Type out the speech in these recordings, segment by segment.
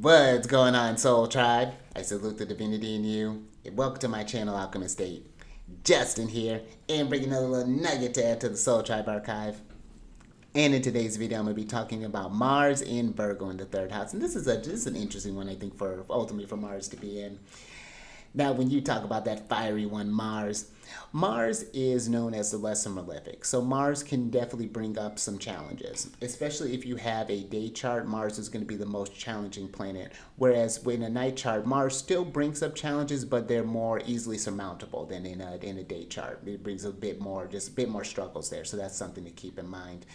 What's going on, Soul Tribe? I salute the divinity in you. And welcome to my channel, Alchemist. Justin here, and bringing another little nugget to add to the Soul Tribe archive. And in today's video, I'm going to be talking about Mars in Virgo in the third house. And this is an interesting one, I think, for ultimately for Mars to be in. Now, when you talk about that fiery one, Mars is known as the lesser malefic. So Mars can definitely bring up some challenges, especially if you have a day chart. Mars is going to be the most challenging planet. Whereas in a night chart, Mars still brings up challenges, but they're more easily surmountable than in a day chart. It brings a bit more, just a bit more struggles there. So that's something to keep in mind.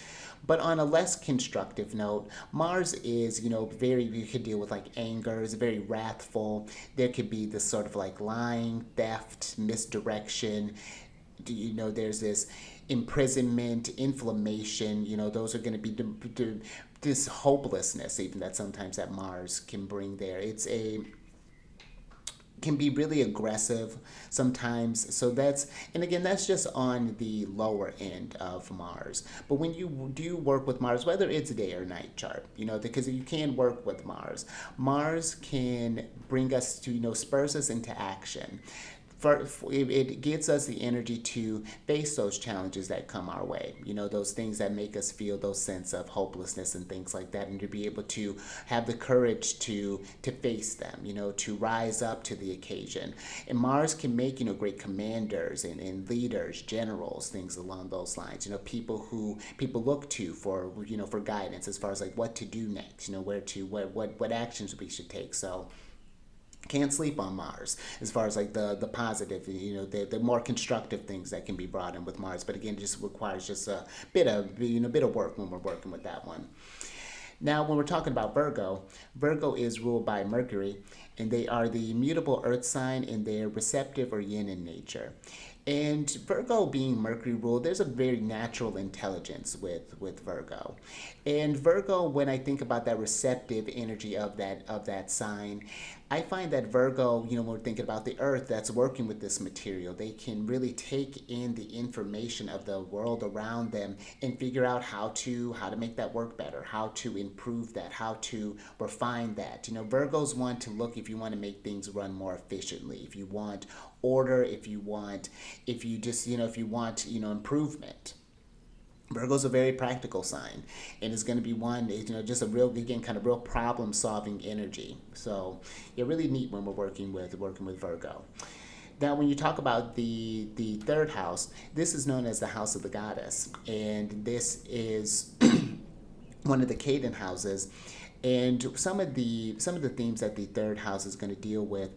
But on a less constructive note, Mars is, very, you could deal with like anger, it's very wrathful. There could be this sort of like lying, theft, misdirection. There's this imprisonment, inflammation, those are going to be this hopelessness even that sometimes that Mars can bring there. It's a can be really aggressive sometimes. So and again, that's just on the lower end of Mars. But when you do work with Mars, whether it's a day or night chart, because you can work with Mars can bring us to, spurs us into action. It gives us the energy to face those challenges that come our way, those things that make us feel those sense of hopelessness and things like that, and to be able to have the courage to face them, to rise up to the occasion. And Mars can make, great commanders and leaders, generals, things along those lines, people who people look to for guidance as far as like what to do next, what actions we should take. So can't sleep on Mars as far as like the positive, the more constructive things that can be brought in with Mars. But again, it just requires just a bit of work when we're working with that one. Now, when we're talking about Virgo, Virgo is ruled by Mercury, and they are the mutable earth sign, and they're receptive or yin in nature. And Virgo being Mercury ruled, there's a very natural intelligence with Virgo. And Virgo, when I think about that receptive energy of that sign, I find that Virgo, when we're thinking about the earth that's working with this material, they can really take in the information of the world around them and figure out how to make that work better, how to improve that, how to refine that. Virgos want to look, if you want to make things run more efficiently, if you want order, if you want improvement. Virgo's a very practical sign, and it's going to be one, just a real, again, kind of real problem-solving energy. So, yeah, really neat when we're working with Virgo. Now, when you talk about the third house, this is known as the house of the goddess, and this is one of the Caden houses. And some of the themes that the third house is going to deal with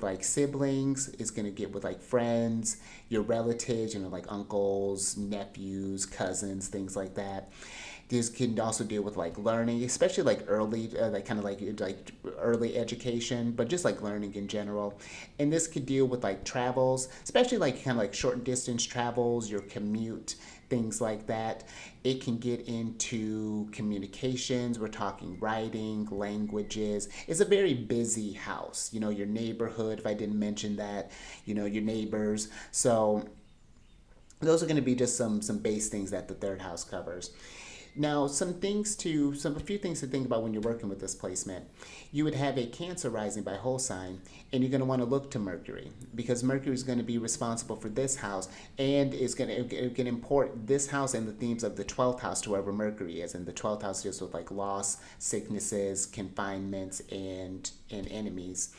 like siblings, is going to get with like friends, your relatives, like uncles, nephews, cousins, things like that. This can also deal with like learning, especially like early, like kind of like early education, but just like learning in general. And this could deal with like travels, especially like kind of like short distance travels, your commute, things like that. It can get into communications. We're talking writing, languages. It's a very busy house. Your neighborhood, if I didn't mention that, your neighbors. So those are going to be just some base things that the third house covers. Now, a few things to think about when you're working with this placement. You would have a Cancer rising by whole sign, and you're going to want to look to Mercury, because Mercury is going to be responsible for this house, and is going to import this house and the themes of the 12th house to wherever Mercury is. And the 12th house deals with like loss, sicknesses, confinements, and enemies.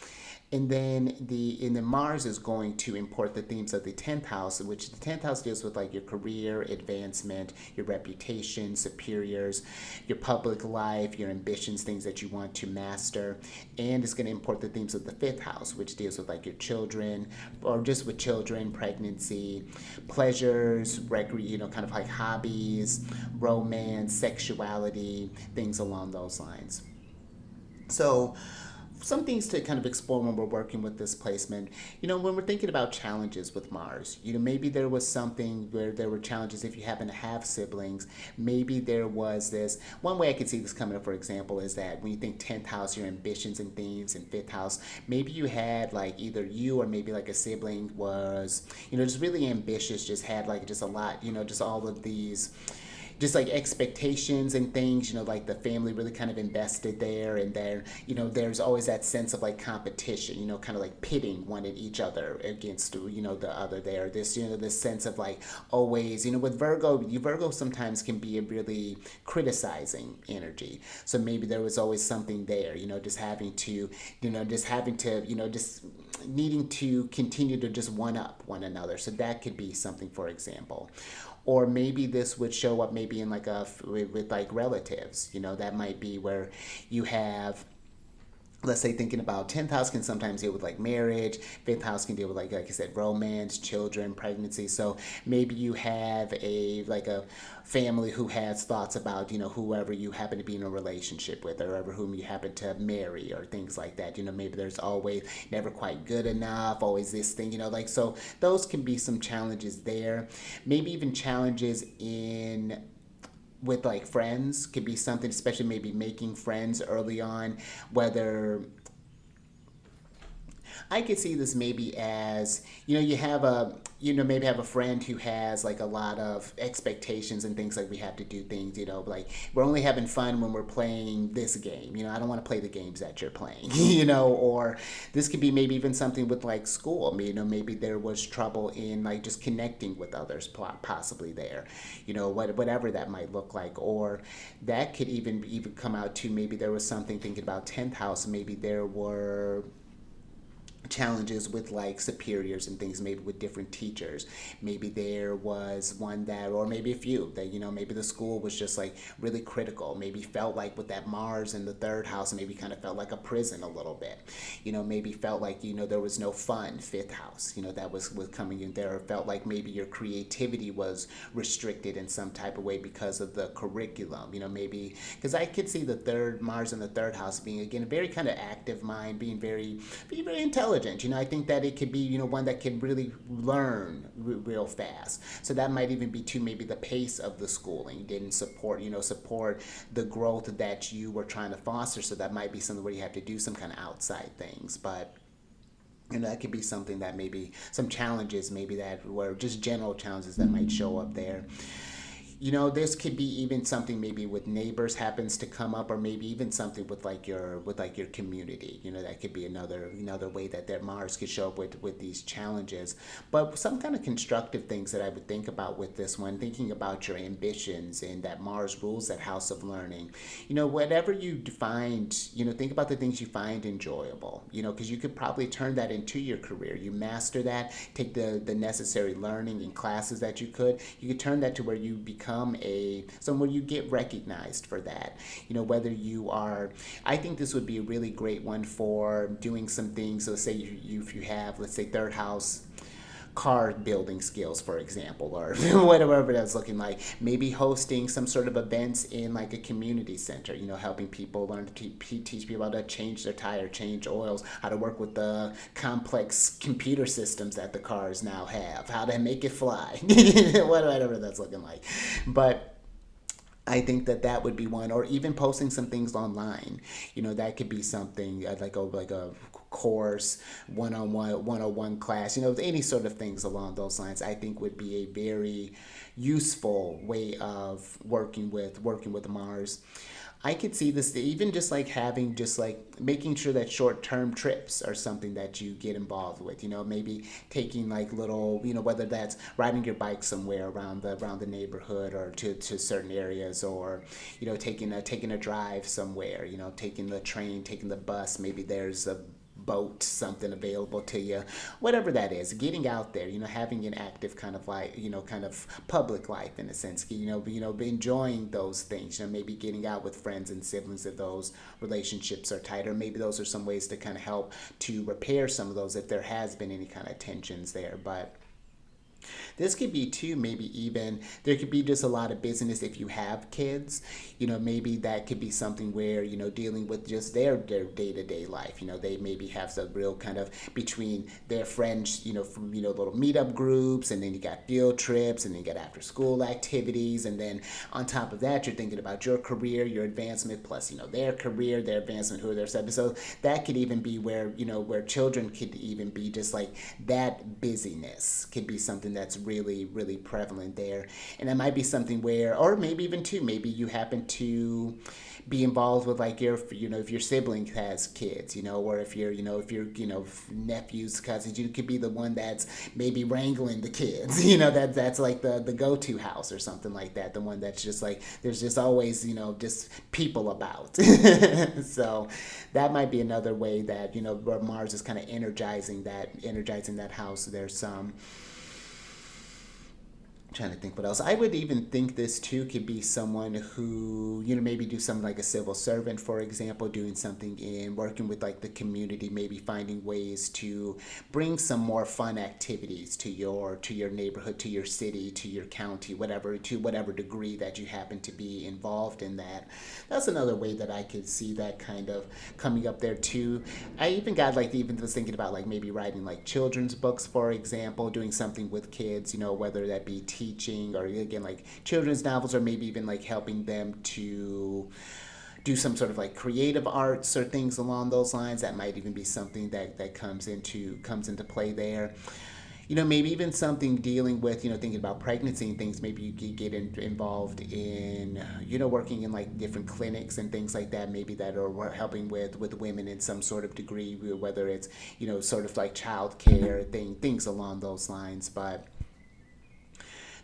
And then Mars is going to import the themes of the 10th house, which the 10th house deals with like your career, advancement, your reputation, superiors, your public life, your ambitions, things that you want to master. And it's going to import the themes of the 5th house, which deals with like your children, or just with children, pregnancy, pleasures, kind of like hobbies, romance, sexuality, things along those lines. So some things to kind of explore when we're working with this placement. When we're thinking about challenges with Mars, maybe there was something where there were challenges if you happen to have siblings. Maybe there was this. One way I could see this coming up, for example, is that when you think 10th house, your ambitions and themes, and 5th house, maybe you had like either you or maybe like a sibling was, just really ambitious, just had like just a lot, just all of these just like expectations and things, like the family really kind of invested there, and there, there's always that sense of like competition, kind of like pitting one at each other against, the other there. This sense of like always, with Virgo sometimes can be a really criticizing energy. So maybe there was always something there, just needing to continue to just one up one another. So that could be something, for example. Or maybe this would show up maybe in like with like relatives, that might be where you have, let's say, thinking about 10th house can sometimes deal with like marriage. 5th house can deal with like I said, romance, children, pregnancy. So maybe you have a family who has thoughts about, whoever you happen to be in a relationship with, or whoever whom you happen to marry, or things like that. Maybe there's always never quite good enough, always this thing, so those can be some challenges there. Maybe even challenges in with like friends could be something, especially maybe making friends early on. Whether I could see this maybe as, you have maybe have a friend who has like a lot of expectations and things, like we have to do things, like we're only having fun when we're playing this game. I don't want to play the games that you're playing, or this could be maybe even something with like school. Maybe there was trouble in like just connecting with others, possibly there, whatever that might look like. Or that could even come out to maybe there was something, thinking about 10th house, maybe there were challenges with like superiors and things, maybe with different teachers. Maybe there was one that, or maybe a few that, maybe the school was just like really critical, maybe felt like with that Mars in the 3rd house, maybe kind of felt like a prison a little bit. Maybe felt like, there was no fun. 5th house, that was coming in there. Or felt like maybe your creativity was restricted in some type of way because of the curriculum. Maybe because I could see the Mars in the 3rd house being, again, a very kind of active mind, being very intelligent. I think that it could be, one that can really learn real fast. So that might even be too, maybe the pace of the schooling didn't support the growth that you were trying to foster. So that might be something where you have to do some kind of outside things. But that could be something that maybe some challenges, maybe that were just general challenges that might show up there. This could be even something maybe with neighbors happens to come up, or maybe even something with like your community. That could be another way that their Mars could show up with these challenges. But some kind of constructive things that I would think about with this one, thinking about your ambitions, and that Mars rules that house of learning. Whatever you find, think about the things you find enjoyable. Because you could probably turn that into your career. You master that, take the necessary learning and classes that you could turn that to where you become somewhere you get recognized for that. Whether you are, I think this would be a really great one for doing some things. So say if you have, let's say, 3rd house car building skills, for example, or whatever that's looking like. Maybe hosting some sort of events in like a community center, helping people learn to teach people how to change their tire, change oils, how to work with the complex computer systems that the cars now have, how to make it fly, whatever that's looking like. But I think that would be one. Or even posting some things online. That could be something like a course, one-on-one class. Any sort of things along those lines. I think would be a very useful way of working with Mars. I could see this even just like having, just like making sure that short-term trips are something that you get involved with. Maybe taking like little, whether that's riding your bike somewhere around the neighborhood, or to certain areas, or taking a drive somewhere. Taking the train, taking the bus. Maybe there's a boat, something available to you, whatever that is. Getting out there, having an active kind of like, kind of public life in a sense. Enjoying those things. Maybe getting out with friends and siblings if those relationships are tighter. Maybe those are some ways to kind of help to repair some of those if there has been any kind of tensions there. But this could be too, maybe even there could be just a lot of business if you have kids. Maybe that could be something where, dealing with just their day-to-day life. They maybe have some real kind of between their friends, from, little meetup groups, and then you got field trips, and then you got after school activities. And then on top of that, you're thinking about your career, your advancement, plus, their career, their advancement, who they're stepping. So that could even be where, where children could even be just like that busyness could be something something that's really, really prevalent there. And that might be something where, or maybe even two, maybe you happen to be involved with like your, if your sibling has kids, or if you're, nephews, cousins, you could be the one that's maybe wrangling the kids, that's like the go-to house or something like that. The one that's just like, there's just always, just people about. So that might be another way that, where Mars is kind of energizing that house. There's some, trying to think what else. I would even think this too could be someone who, maybe do something like a civil servant, for example, doing something in working with like the community, maybe finding ways to bring some more fun activities to your neighborhood, to your city, to your county, whatever, to whatever degree that you happen to be involved in that. That's another way that I could see that kind of coming up there too. I even got like even was thinking about like maybe writing like children's books, for example, doing something with kids, whether that be teaching or again like children's novels, or maybe even like helping them to do some sort of like creative arts or things along those lines. That might even be something that comes into play there. Maybe even something dealing with, thinking about pregnancy and things. Maybe you could get involved in, working in like different clinics and things like that. Maybe that are helping with women in some sort of degree, whether it's, sort of like child care, things along those lines. But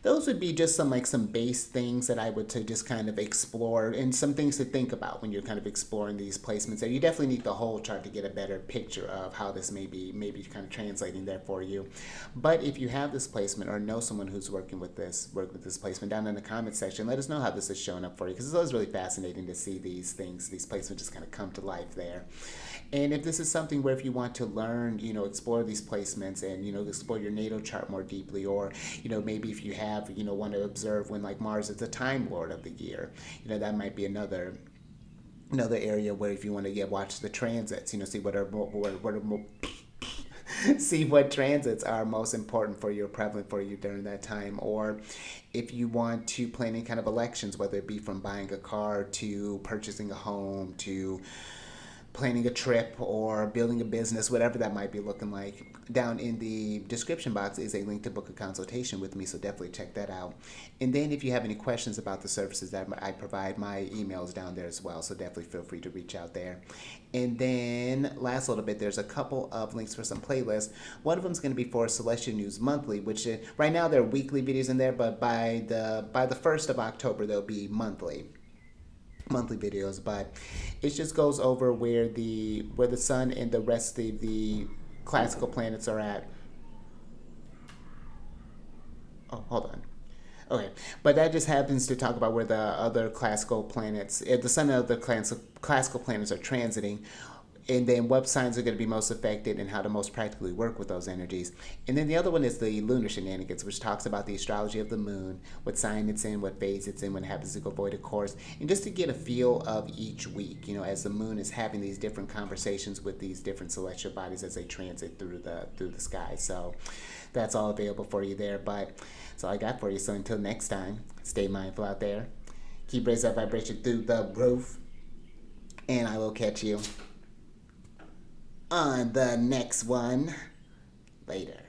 those would be just some base things that I would to just kind of explore, and some things to think about when you're kind of exploring these placements. And you definitely need the whole chart to get a better picture of how this may be kind of translating there for you. But if you have this placement or know someone who's work with this placement, down in the comment section, let us know how this is showing up for you, because it's always really fascinating to see these placements just kind of come to life there. And if this is something where if you want to learn, explore these placements and, explore your natal chart more deeply, or, maybe if you have, want to observe when like Mars is the time lord of the year, that might be another area where if you want to watch the transits, see what are see what transits are most important for you, or prevalent for you during that time. Or if you want to plan any kind of elections, whether it be from buying a car to purchasing a home to planning a trip or building a business, whatever that might be looking like, down in the description box is a link to book a consultation with me, so definitely check that out. And then if you have any questions about the services that I provide, my email is down there as well, so definitely feel free to reach out there. And then last little bit, there's a couple of links for some playlists. One of them is going to be for Celestial News Monthly, which right now there are weekly videos in there, but by the 1st of October they'll be monthly videos. But it just goes over where the sun and the rest of the classical planets are at. Oh, hold on. Okay, but that just happens to talk about where the other classical planets, the sun and other classical planets are transiting, and then what signs are going to be most affected and how to most practically work with those energies. And then the other one is the lunar shenanigans, which talks about the astrology of the moon, what sign it's in, what phase it's in, when it happens to go void of course, and just to get a feel of each week, as the moon is having these different conversations with these different celestial bodies as they transit through the sky. So that's all available for you there. But that's all I got for you. So until next time, stay mindful out there, keep raising that vibration through the roof, and I will catch you on the next one later.